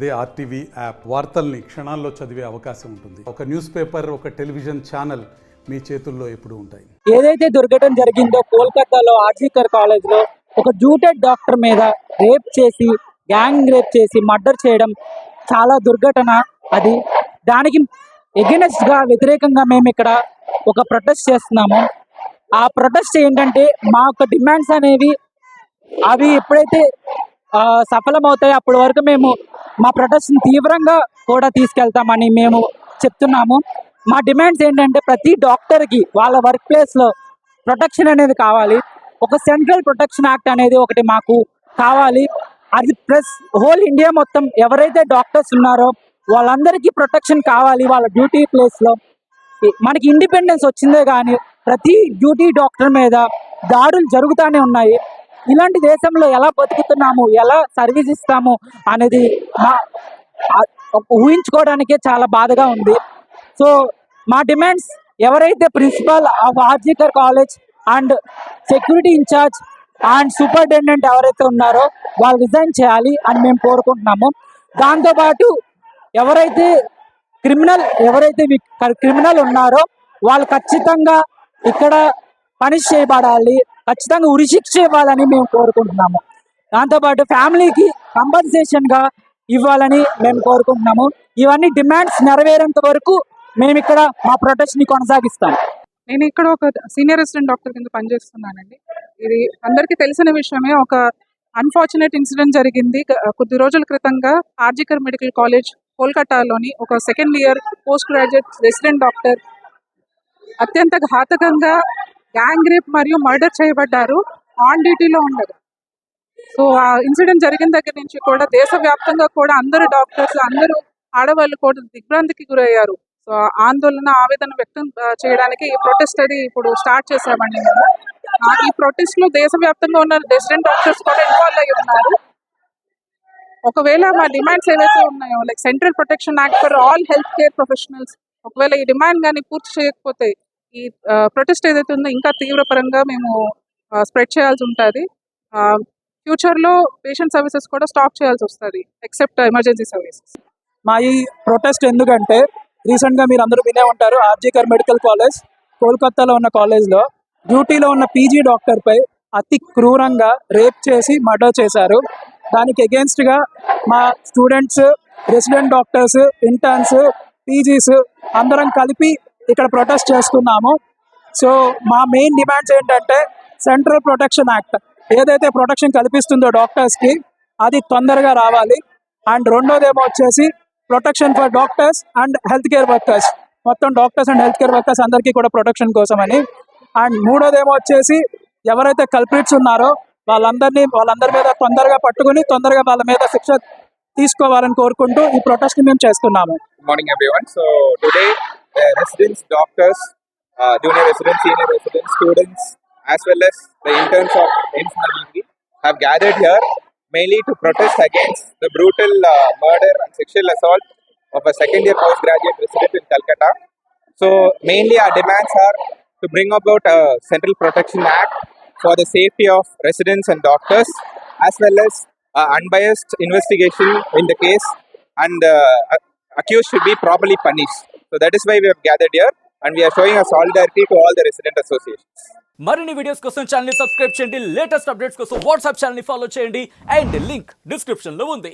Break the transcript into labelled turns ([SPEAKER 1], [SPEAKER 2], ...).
[SPEAKER 1] అదే RTV app వార్తల్ని క్షణాల్లో చదివే అవకాశం ఉంటుంది. ఒక న్యూస్ పేపర్, ఒక టెలివిజన్ ఛానల్ మీ చేతుల్లో ఎప్పుడూ ఉంటాయి.
[SPEAKER 2] ఏదైతే దుర్ఘటన జరిగిందో కోల్కతాలో ఆర్జీకర్ కాలేజ్లో ఒక జూటెడ్ డాక్టర్ మీద రేప్ చేసి, గ్యాంగ్ రేప్ చేసి మర్డర్ చేయడం చాలా దుర్ఘటన. అది దానికి ఎగెనెస్ట్గా వ్యతిరేకంగా మేము ఇక్కడ ఒక ప్రొటెస్ట్ చేస్తున్నాము. ఆ ప్రొటెస్ట్ ఏంటంటే మా యొక్క డిమాండ్స్ అనేవి అవి ఎప్పుడైతే సఫలమవుతాయో అప్పటి వరకు మేము మా ప్రొటెస్ట్ని తీవ్రంగా కూడా తీసుకెళ్తామని మేము చెప్తున్నాము. మా డిమాండ్స్ ఏంటంటే ప్రతి డాక్టర్కి వాళ్ళ వర్క్ ప్లేస్లో ప్రొటెక్షన్ అనేది కావాలి. ఒక సెంట్రల్ ప్రొటెక్షన్ యాక్ట్ అనేది ఒకటి మాకు కావాలి. అది ప్లస్ హోల్ ఇండియా మొత్తం ఎవరైతే డాక్టర్స్ ఉన్నారో వాళ్ళందరికీ ప్రొటెక్షన్ కావాలి. వాళ్ళ డ్యూటీ ప్లేస్లో మనకి ఇండిపెండెన్స్ వచ్చిందే కానీ ప్రతి డ్యూటీ డాక్టర్ మీద దాడులు జరుగుతూనే ఉన్నాయి. ఇలాంటి దేశంలో ఎలా బతుకుతున్నాము, ఎలా సర్వీస్ ఇస్తాము అనేది ఊహించుకోవడానికే చాలా బాధగా ఉంది. సో మా డిమాండ్స్ ఎవరైతే principal of RG Kar college and security incharge and superintendent ఎవరైతే ఉన్నారో వాళ్ళు రిజైన్ చేయాలి అని మేము కోరుకుంటున్నాము. దాంతోపాటు ఎవరైతే క్రిమినల్ ఉన్నారో వాళ్ళు ఖచ్చితంగా ఇక్కడ పనిష్ చేయబడాలి, ఖచ్చితంగా ఉరిశిక్ష ఇవ్వాలని మేము కోరుకుంటున్నాము. దాంతోపాటు ఫ్యామిలీకి కంపన్సేషన్గా ఇవ్వాలని మేము కోరుకుంటున్నాము. ఇవన్నీ డిమాండ్స్ నెరవేరేంత వరకు మేము ఇక్కడ మా ప్రొటెస్ట్ని కొనసాగిస్తాం.
[SPEAKER 3] నేను ఇక్కడ ఒక సీనియర్ రెసిడెంట్ డాక్టర్ కింద పనిచేస్తున్నానండి. ఇది అందరికీ తెలిసిన విషయమే. ఒక అన్ఫార్చునేట్ ఇన్సిడెంట్ జరిగింది కొద్ది రోజుల క్రితంగా ఆర్జీకర్ మెడికల్ కాలేజ్ కోల్కతాలోని ఒక second year post graduate resident doctor అత్యంత ఘాతకంగా గ్యాంగ్ రేప్ మరియు మర్డర్ చేయబడ్డారు ఆన్ డ్యూటీలో ఉండగా. సో ఆ ఇన్సిడెంట్ జరిగిన దగ్గర నుంచి కూడా దేశవ్యాప్తంగా కూడా అందరు డాక్టర్స్, అందరూ ఆడవాళ్ళు కూడా దిగ్భ్రాంతికి గురయ్యారు. సో ఆందోళన, ఆవేదన వ్యక్తం చేయడానికి ఈ ప్రొటెస్ట్ అది ఇప్పుడు స్టార్ట్ చేశామండి మేము. ఈ ప్రొటెస్ట్ లో దేశవ్యాప్తంగా ఉన్న రెసిడెంట్ డాక్టర్స్ కూడా ఇన్వాల్వ్ అయ్యి ఉన్నారు. ఒకవేళ మా డిమాండ్స్ ఏవైతే ఉన్నాయో like central protection act for all health care professionals, ఒకవేళ ఈ డిమాండ్ కానీ పూర్తి చేయకపోతే ఈ ప్రొటెస్ట్ ఏదైతే ఉందో ఇంకా తీవ్రపరంగా మేము స్ప్రెడ్ చేయాల్సి ఉంటుంది. ఫ్యూచర్లో పేషెంట్ సర్వీసెస్ కూడా స్టాప్ చేయాల్సి వస్తుంది ఎక్సెప్ట్ ఎమర్జెన్సీ సర్వీసెస్.
[SPEAKER 2] మా ఈ ప్రొటెస్ట్ ఎందుకంటే రీసెంట్గా మీరు అందరూ వినే ఉంటారు, ఆర్జీకర్ మెడికల్ కాలేజ్ కోల్కతాలో ఉన్న కాలేజ్లో డ్యూటీలో ఉన్న పీజీ డాక్టర్పై అతి క్రూరంగా రేప్ చేసి మర్డర్ చేశారు. దానికి ఎగెన్స్ట్గా మా students, resident doctors, interns, PGs అందరం కలిపి ఇక్కడ ప్రొటెస్ట్ చేస్తున్నాము. సో మా మెయిన్ డిమాండ్స్ ఏంటంటే సెంట్రల్ ప్రొటెక్షన్ యాక్ట్ ఏదైతే ప్రొటెక్షన్ కల్పిస్తుందో డాక్టర్స్కి అది తొందరగా రావాలి. అండ్ రెండోదేమో వచ్చేసి protection for doctors and health care workers, మొత్తం doctors and health care workers అందరికీ కూడా ప్రొటెక్షన్ కోసమని. అండ్ మూడోదేమో వచ్చేసి ఎవరైతే కల్ప్రిట్స్ ఉన్నారో వాళ్ళందరి మీద తొందరగా పట్టుకుని తొందరగా వాళ్ళ మీద శిక్ష తీసుకోవాలని కోరుకుంటూ ఈ ప్రొటెస్ట్ మేము చేస్తున్నాము.
[SPEAKER 4] Good morning everyone. So today residents, doctors, junior residents, senior residents, students as well as the interns of NCND have gathered here mainly to protest against the brutal murder and sexual assault of a second year postgraduate resident in Calcutta. So mainly our demands are to bring about a central protection act for the safety of residents and doctors as well as unbiased investigation in the case, and accused should be properly punished. So that is why we have gathered here and we are showing our solidarity to all the resident associations.
[SPEAKER 5] మరిన్ని videos కోసం channel ని subscribe చేయండి, latest updates కోసం WhatsApp channel ని follow చేయండి and link description లో ఉంది.